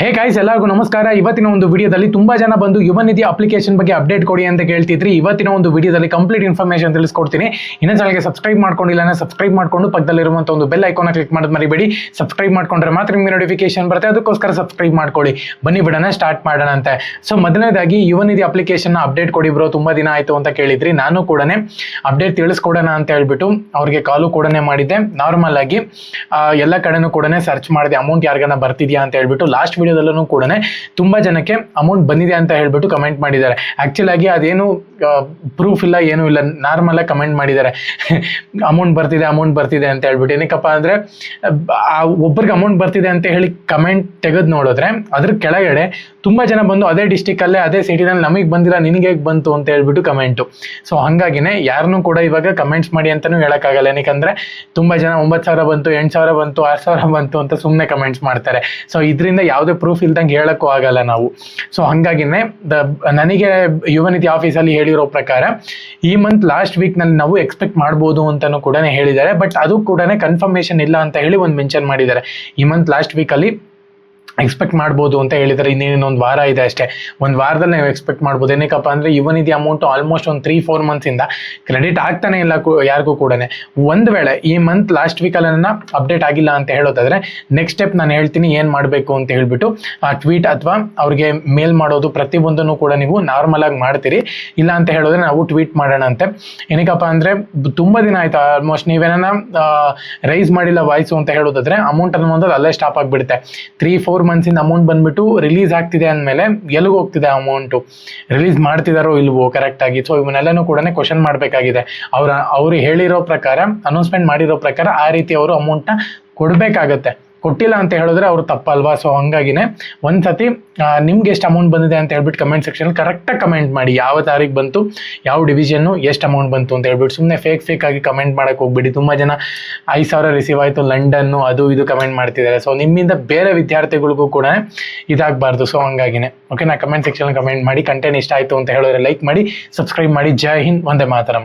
Hey guys, ಎಲ್ಲರಿಗೂ ನಮಸ್ಕಾರ. ಇವತ್ತಿನ ಒಂದು ವಿಡಿಯೋದಲ್ಲಿ ತುಂಬಾ ಜನ ಬಂದು ಯುವ ನಿಧಿ ಅಪ್ಲಿಕೇಶನ್ ಬಗ್ಗೆ ಅಪ್ಡೇಟ್ ಕೊಡಿ ಅಂತ ಕೇಳ್ತಿದ್ರಿ. ಇವತ್ತಿನ ಒಂದು ವಿಡಿಯೋದಲ್ಲಿ ಕಂಪ್ಲೀಟ್ ಇನ್ಫಾರ್ಮೇಶನ್ ತಿಳಿಸ್ಕೊಡ್ತೀನಿ. ಇನ್ನೂ ಚಾನಲ್ಗೆ ಸಬ್ಸ್ಕ್ರೈಬ್ ಮಾಡ್ಕೊಂಡಿಲ್ಲ ಅಂದ್ರೆ ಸಬ್ಸ್ಕ್ರೈಬ್ ಮಾಡ್ಕೊಂಡು ಪಕ್ಕದಲ್ಲಿರುವಂಥ ಒಂದು ಬೆಲ್ ಐಕಾನ್ ಕ್ಲಿಕ್ ಮಾಡೋದು ಮರಿಬೇಡಿ. ಸಬ್ಸ್ಕ್ರೈಬ್ ಮಾಡ್ಕೊಂಡ್ರೆ ಮಾತ್ರ ನಿಮಗೆ ನೋಟಿಫಿಕೇಶನ್ ಬರುತ್ತೆ, ಅದಕ್ಕೋಸ್ಕರ ಸಬ್ಸ್ಕ್ರೈಬ್ ಮಾಡ್ಕೊಳ್ಳಿ. ಬನ್ನಿ ಬಿಡೋಣ, ಸ್ಟಾರ್ಟ್ ಮಾಡೋಣ ಅಂತ. ಸೊ ಮೊದಲನೇದಾಗಿ ಯುವ ನಿಧಿ ಅಪ್ಲಿಕೇಶನ್ ಅಪ್ಡೇಟ್ ಕೊಡಿ ಬ್ರೋ, ತುಂಬಾ ದಿನ ಆಯ್ತು ಅಂತ ಕೇಳಿದ್ರಿ. ನಾನು ಕೂಡ ಅಪ್ಡೇಟ್ ತಿಳಿಸ್ಕೊಡೋಣ ಅಂತ ಹೇಳ್ಬಿಟ್ಟು ಅವ್ರಿಗೆ ಕಾಲು ಕೂಡ ಮಾಡಿದ್ದೆ. ನಾರ್ಮಲ್ ಆಗಿ ಎಲ್ಲ ಕಡೆನೂ ಕೂಡ ಸರ್ಚ್ ಮಾಡಿದೆ, ಅಮೌಂಟ್ ಯಾರಿಗಾನ ಬರ್ತಿದ್ಯಾ ಅಂತ ಹೇಳ್ಬಿಟ್ಟು. ಲಾಸ್ಟ್ ವಿಡಿಯೋದಲ್ಲೂ ಕೂಡ ತುಂಬಾ ಜನಕ್ಕೆ ಅಮೌಂಟ್ ಬಂದಿದೆ ಅಂತ ಹೇಳ್ಬಿಟ್ಟು ಕಮೆಂಟ್ ಮಾಡಿದ್ದಾರೆ. ಆಕ್ಚುಲ್ ಆಗಿ ಅದೇನು ಪ್ರೂಫ್ ಇಲ್ಲ, ಏನೂ ಇಲ್ಲ, ನಾರ್ಮಲ್ ಆಗಿ ಕಮೆಂಟ್ ಮಾಡಿದ್ದಾರೆ ಅಮೌಂಟ್ ಬರ್ತಿದೆ ಅಂತ ಹೇಳ್ಬಿಟ್ಟು. ಏನಕ್ಕಪ್ಪ ಅಂದ್ರೆ ಒಬ್ಬರಿಗೆ ಅಮೌಂಟ್ ಬರ್ತಿದೆ ಅಂತ ಹೇಳಿ ಕಮೆಂಟ್ ತೆಗೆದು ನೋಡಿದ್ರೆ ಅದ್ರ ಕೆಳಗಡೆ ತುಂಬಾ ಜನ ಬಂದು ಅದೇ ಡಿಸ್ಟಿಕ್ ಅಲ್ಲೇ ಅದೇ ಸಿಟಿನಲ್ಲಿ ನಮಗೆ ಬಂದಿಲ್ಲ, ನಿನಗೆ ಹೇಗೆ ಬಂತು ಅಂತ ಹೇಳ್ಬಿಟ್ಟು ಕಮೆಂಟು. ಸೊ ಹಂಗಾಗಿನೇ ಯಾರನ್ನೂ ಕೂಡ ಇವಾಗ ಕಮೆಂಟ್ಸ್ ಮಾಡಿ ಅಂತಾನೂ ಹೇಳಕ್ಕಾಗಲ್ಲ. ಏನಕ್ಕಂದ್ರೆ ತುಂಬಾ ಜನ 9,000 ಬಂತು, 8,000 ಬಂತು, 6,000 ಬಂತು ಅಂತ ಸುಮ್ಮನೆ ಕಮೆಂಟ್ಸ್ ಮಾಡ್ತಾರೆ. ಸೊ ಇದರಿಂದ ಯಾವುದೇ ಪ್ರೂಫ್ ಇಲ್ದಂಗೆ ಹೇಳಕ್ಕೂ ಆಗಲ್ಲ ನಾವು. ಸೊ ಹಂಗಾಗಿನೇ ನನಗೆ ಯುವ ನಿಧಿ ಆಫೀಸಲ್ಲಿ ಹೇಳಿರೋ ಪ್ರಕಾರ ಈ ಮಂತ್ ಲಾಸ್ಟ್ ವೀಕ್ನಲ್ಲಿ ನಾವು ಎಕ್ಸ್ಪೆಕ್ಟ್ ಮಾಡ್ಬೋದು ಅಂತಾನು ಕೂಡ ಹೇಳಿದ್ದಾರೆ. ಬಟ್ ಅದು ಕೂಡ ಕನ್ಫರ್ಮೇಶನ್ ಇಲ್ಲ ಅಂತ ಹೇಳಿ ಒಂದು ಮೆನ್ಷನ್ ಮಾಡಿದ್ದಾರೆ. ಈ ಮಂತ್ ಲಾಸ್ಟ್ ವೀಕಲ್ಲಿ ಎಕ್ಸ್ಪೆಕ್ಟ್ ಮಾಡ್ಬೋದು ಅಂತ ಹೇಳಿದ್ದಾರೆ. ಇನ್ನೇನೊಂದು ವಾರ ಇದೆ ಅಷ್ಟೇ, ಒಂದು ವಾರದಲ್ಲಿ ನಾವು ಎಕ್ಸ್ಪೆಕ್ಟ್ ಮಾಡ್ಬೋದು. ಏನಕ್ಕಪ್ಪ ಅಂದರೆ ಯುವ ನಿಧಿ ಅಮೌಂಟು ಆಲ್ಮೋಸ್ಟ್ ಒಂದು 3-4 ಮಂತ್ಸಿಂದ ಕ್ರೆಡಿಟ್ ಆಗ್ತಾನೆ ಇಲ್ಲ ಯಾರಿಗೂ ಕೂಡ. ಒಂದು ವೇಳೆ ಈ ಮಂತ್ ಲಾಸ್ಟ್ ವೀಕಲ್ಲಿ ನನ್ನ ಅಪ್ಡೇಟ್ ಆಗಿಲ್ಲ ಅಂತ ಹೇಳೋದಾದ್ರೆ ನೆಕ್ಸ್ಟ್ ಸ್ಟೆಪ್ ನಾನು ಹೇಳ್ತೀನಿ ಏನು ಮಾಡಬೇಕು ಅಂತ ಹೇಳ್ಬಿಟ್ಟು. ಟ್ವೀಟ್ ಅಥವಾ ಅವ್ರಿಗೆ ಮೇಲ್ ಮಾಡೋದು ಪ್ರತಿಯೊಂದನ್ನು ಕೂಡ ನೀವು ನಾರ್ಮಲ್ ಆಗಿ ಮಾಡ್ತೀರಿ. ಇಲ್ಲ ಅಂತ ಹೇಳಿದ್ರೆ ನಾವು ಟ್ವೀಟ್ ಮಾಡೋಣ ಅಂತೆ. ಏನಕ್ಕಪ್ಪ ಅಂದರೆ ತುಂಬ ದಿನ ಆಯ್ತು, ಆಲ್ಮೋಸ್ಟ್ ನೀವೇನ ರೈಸ್ ಮಾಡಿಲ್ಲ ವಾಯ್ಸು ಅಂತ ಹೇಳೋದಾದ್ರೆ ಅಮೌಂಟ್ ಅನ್ನೋದು ಅಲ್ಲೇ ಸ್ಟಾಪ್ ಆಗಿಬಿಡುತ್ತೆ. 3-4 ಮಂತ್ಸಿಂದ ಅಮೌಂಟ್ ಬಂದ್ಬಿಟ್ಟು ರಿಲೀಸ್ ಆಗ್ತಿದೆ ಅಂದಮೇಲೆ ಎಲ್ಲಿಗೆ ಹೋಗ್ತಿದೆ ಅಮೌಂಟು, ರಿಲೀಸ್ ಮಾಡ್ತಿದಾರೋ ಇಲ್ವೋ ಕರೆಕ್ಟಾಗಿ. ಸೊ ಇವನ್ನೆಲ್ಲನೂ ಕೂಡ ಕ್ವಶನ್ ಮಾಡಬೇಕಾಗಿದೆ. ಅವರು ಹೇಳಿರೋ ಪ್ರಕಾರ, ಅನೌನ್ಸ್ಮೆಂಟ್ ಮಾಡಿರೋ ಪ್ರಕಾರ ಆ ರೀತಿ ಅವರು ಅಮೌಂಟ್ನ ಕೊಡಬೇಕಾಗತ್ತೆ. ಕೊಟ್ಟಿಲ್ಲ ಅಂತ ಹೇಳಿದ್ರೆ ಅವ್ರು ತಪ್ಪಲ್ವಾ. ಸೊ ಹಂಗಾಗಿನೇ ಒಂದ್ಸತಿ ನಿಮ್ಗೆ ಎಷ್ಟು ಅಮೌಂಟ್ ಬಂದಿದೆ ಅಂತ ಹೇಳ್ಬಿಟ್ಟು ಕಮೆಂಟ್ ಸೆಕ್ಷನ್ ಕರೆಕ್ಟಾಗಿ ಕಮೆಂಟ್ ಮಾಡಿ. ಯಾವ ತಾರೀಕು ಬಂತು, ಯಾವ ಡಿವಿಷನ್ನು, ಎಷ್ಟು ಅಮೌಂಟ್ ಬಂತು ಅಂತ ಹೇಳ್ಬಿಟ್ಟು. ಸುಮ್ಮನೆ ಫೇಕ್ ಆಗಿ ಕಮೆಂಟ್ ಮಾಡಕ್ಕೆ ಹೋಗ್ಬಿಡಿ. ತುಂಬ ಜನ 5,000 ರಿಸೀವ್ ಆಯಿತು, ಲಂಡನ್ನು, ಅದು ಇದು ಕಮೆಂಟ್ ಮಾಡ್ತಿದ್ದಾರೆ. ಸೊ ನಿಮ್ಮಿಂದ ಬೇರೆ ವಿದ್ಯಾರ್ಥಿಗಳಿಗೂ ಕೂಡ ಇದಾಗಬಾರ್ದು. ಸೊ ಹಂಗಾಗಿನೇ ಓಕೆ, ನಾ ಕಮೆಂಟ್ ಸೆಕ್ಷನ್ ಕಮೆಂಟ್ ಮಾಡಿ. ಕಂಟೆಂಟ್ ಇಷ್ಟ ಆಯಿತು ಅಂತ ಹೇಳಿದ್ರೆ ಲೈಕ್ ಮಾಡಿ, ಸಬ್ಸ್ಕ್ರೈಬ್ ಮಾಡಿ. ಜೈ ಹಿಂದ್, ವಂದೇ ಮಾತರಂ.